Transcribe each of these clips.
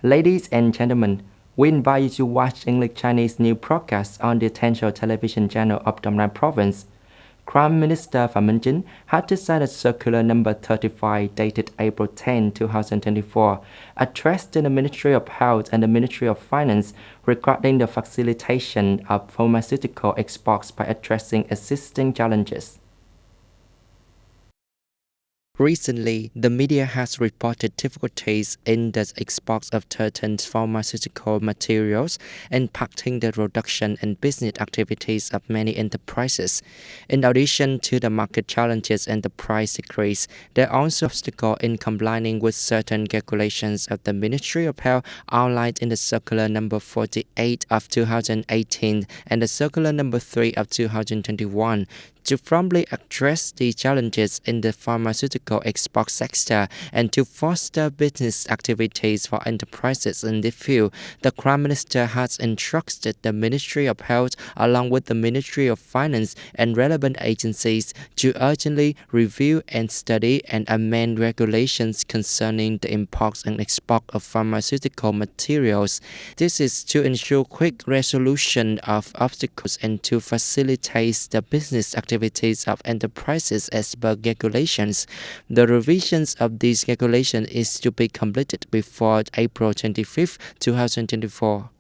Ladies and gentlemen, we invite you to watch English Chinese new broadcast on the essential television channel of Đồng Nai Province. Prime Minister Phạm Minh Chính had decided Circular Number 35 dated April 10, 2024, addressed to the Ministry of Health and the Ministry of Finance regarding the facilitation of pharmaceutical exports by addressing existing challenges. Recently, the media has reported difficulties in the export of certain pharmaceutical materials, impacting the production and business activities of many enterprises. In addition to the market challenges and the price decrease, there are also obstacles in complying with certain regulations of the Ministry of Health outlined in the Circular Number 48 of 2018 and the Circular Number 3 of 2021. To promptly address the challenges in the pharmaceutical export sector and to foster business activities for enterprises in this field, the Prime Minister has instructed the Ministry of Health along with the Ministry of Finance and relevant agencies to urgently review and study and amend regulations concerning the import and export of pharmaceutical materials. This is to ensure quick resolution of obstacles and to facilitate the business activities of enterprises as per regulations. The revisions of these regulations is to be completed before April 25, 2024.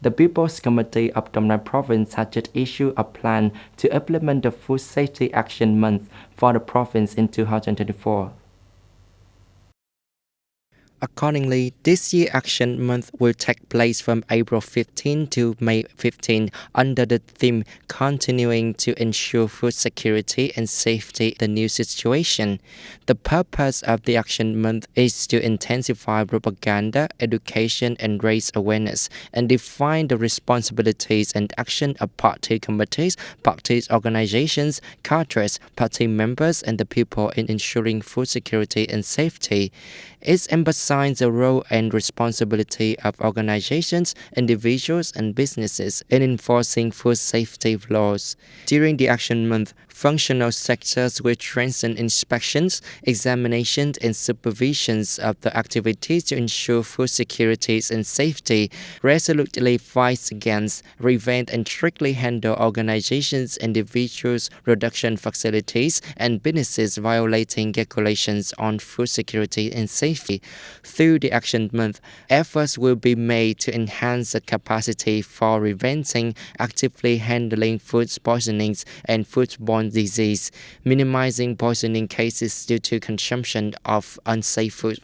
The People's Committee of Đồng Nai Province has just issued a plan to implement the Food Safety Action Month for the province in 2024. Accordingly, this year's Action Month will take place from April 15 to May 15 under the theme Continuing to Ensure Food Security and Safety in the New Situation. The purpose of the Action Month is to intensify propaganda, education, and raise awareness, and define the responsibilities and action of party committees, party organizations, cadres, party members, and the people in ensuring food security and safety. It emphasizes the role and responsibility of organizations, individuals, and businesses in enforcing food safety laws. During the Action Month, functional sectors will strengthen inspections, examinations, and supervisions of the activities to ensure food security and safety, resolutely fight against, prevent, and strictly handle organizations, individuals, production facilities, and businesses violating regulations on food security and safety. Through the Action Month, efforts will be made to enhance the capacity for preventing, actively handling food poisonings and foodborne disease, minimizing poisoning cases due to consumption of unsafe food.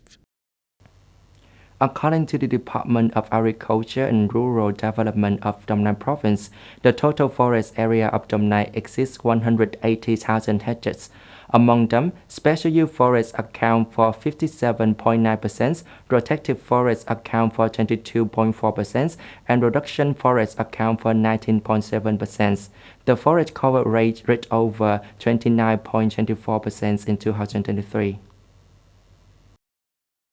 According to the Department of Agriculture and Rural Development of Đồng Nai Province, the total forest area of Đồng Nai exceeds 180,000 hectares. Among them, special use forests account for 57.9%, protected forests account for 22.4%, and production forests account for 19.7%. The forest cover rate reached over 29.24% in 2023.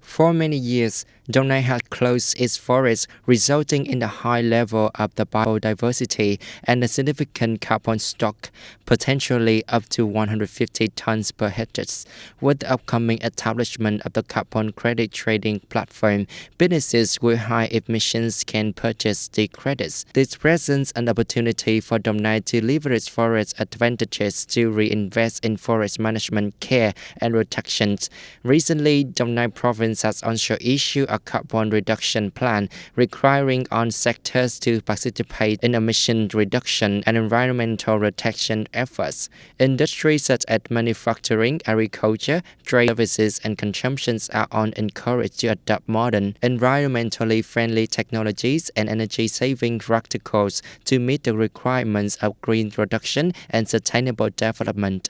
For many years, Đồng Nai had closed its forests, resulting in a high level of the biodiversity and a significant carbon stock, potentially up to 150 tons per hectare. With the upcoming establishment of the carbon credit trading platform, businesses with high emissions can purchase the credits. This presents an opportunity for Đồng Nai to leverage forest advantages to reinvest in forest management care and protection. Recently, Đồng Nai Province has also issued a carbon reduction plan requiring all sectors to participate in emission reduction and environmental protection efforts. Industries such as manufacturing, agriculture, trade services, and consumption are all encouraged to adopt modern, environmentally friendly technologies and energy-saving practices to meet the requirements of green production and sustainable development.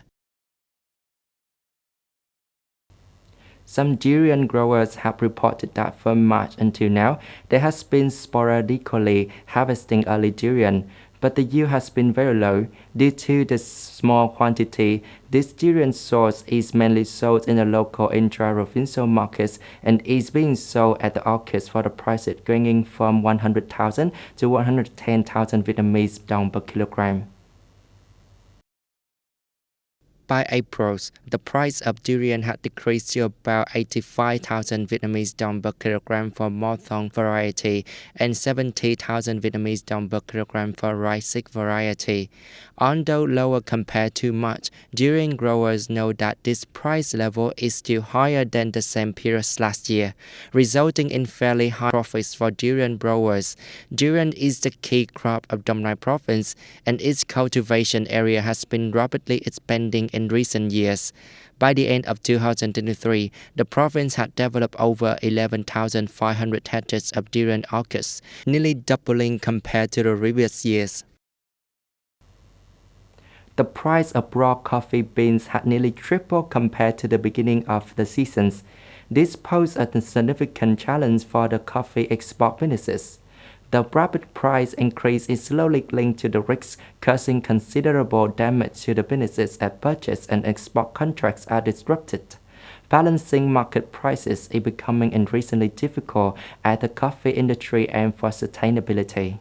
Some durian growers have reported that from March until now, there has been sporadically harvesting early durian, but the yield has been very low. Due to the small quantity, this durian source is mainly sold in the local intra-provincial markets and is being sold at the orchards for the prices ranging from 100,000 to 110,000 Vietnamese dong per kilogram. By April, the price of durian had decreased to about 85,000 Vietnamese đồng per kilogram for Mothong variety and 70,000 Vietnamese đồng per kilogram for Raisic variety. Although lower compared to March, durian growers know that this price level is still higher than the same period last year, resulting in fairly high profits for durian growers. Durian is the key crop of Dong Nai province, and its cultivation area has been rapidly expanding in recent years. By the end of 2023, the province had developed over 11,500 hectares of durian orchards, nearly doubling compared to the previous years. The price of raw coffee beans had nearly tripled compared to the beginning of the season. This posed a significant challenge for the coffee export businesses. The rapid price increase is slowly linked to the risks, causing considerable damage to the businesses as purchase and export contracts are disrupted. Balancing market prices is becoming increasingly difficult as the coffee industry aims for sustainability.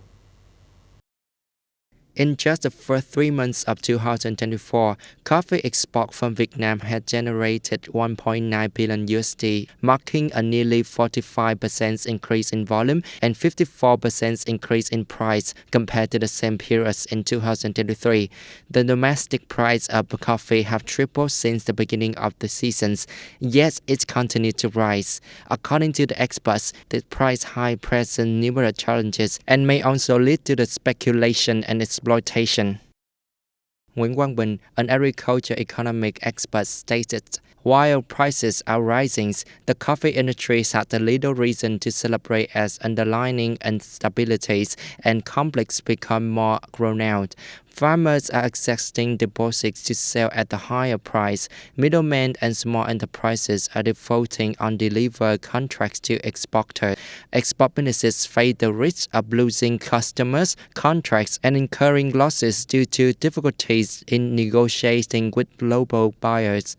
In just the first 3 months of 2024, coffee export from Vietnam had generated $1.9 billion USD, marking a nearly 45% increase in volume and 54% increase in price compared to the same period in 2023. The domestic price of coffee have tripled since the beginning of the season, yet it continued to rise. According to the experts, the price hike presents numerous challenges and may also lead to the speculation and exploitation. Nguyễn Quang Bình, an agriculture economic expert, stated, "While prices are rising, the coffee industry has little reason to celebrate as underlying instabilities and conflicts become more pronounced. Farmers are accessing deposits to sell at a higher price. Middlemen and small enterprises are defaulting on delivered contracts to exporters. Export businesses face the risk of losing customers, contracts, and incurring losses due to difficulties in negotiating with global buyers."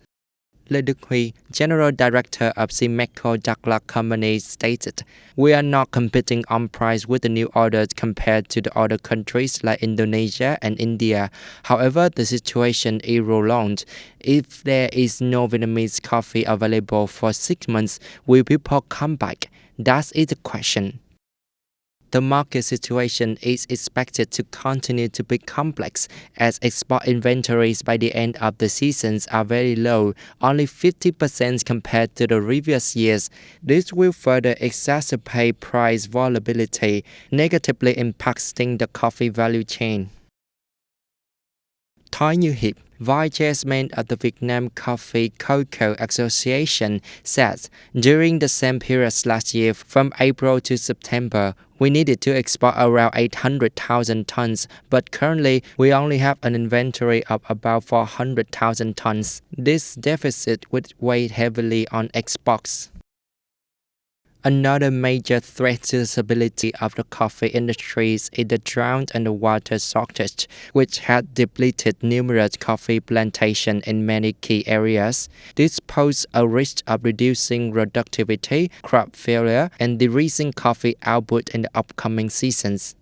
Lê Đức Huy, General Director of Simeco Đắk Lắk Company, stated, "We are not competing on price with the new orders compared to the other countries like Indonesia and India. However, the situation is prolonged. If there is no Vietnamese coffee available for 6 months, will people come back? That is the question." The market situation is expected to continue to be complex as export inventories by the end of the season are very low, only 50% compared to the previous years. This will further exacerbate price volatility, negatively impacting the coffee value chain. Thái Như Hiệp, Vice Chairman of the Vietnam Coffee Cocoa Association, says, "During the same period last year, from April to September, we needed to export around 800,000 tons, but currently we only have an inventory of about 400,000 tons. This deficit would weigh heavily on exports." Another major threat to the stability of the coffee industry is the drought and the water shortage, which had depleted numerous coffee plantations in many key areas. This poses a risk of reducing productivity, crop failure, and decreasing coffee output in the upcoming seasons.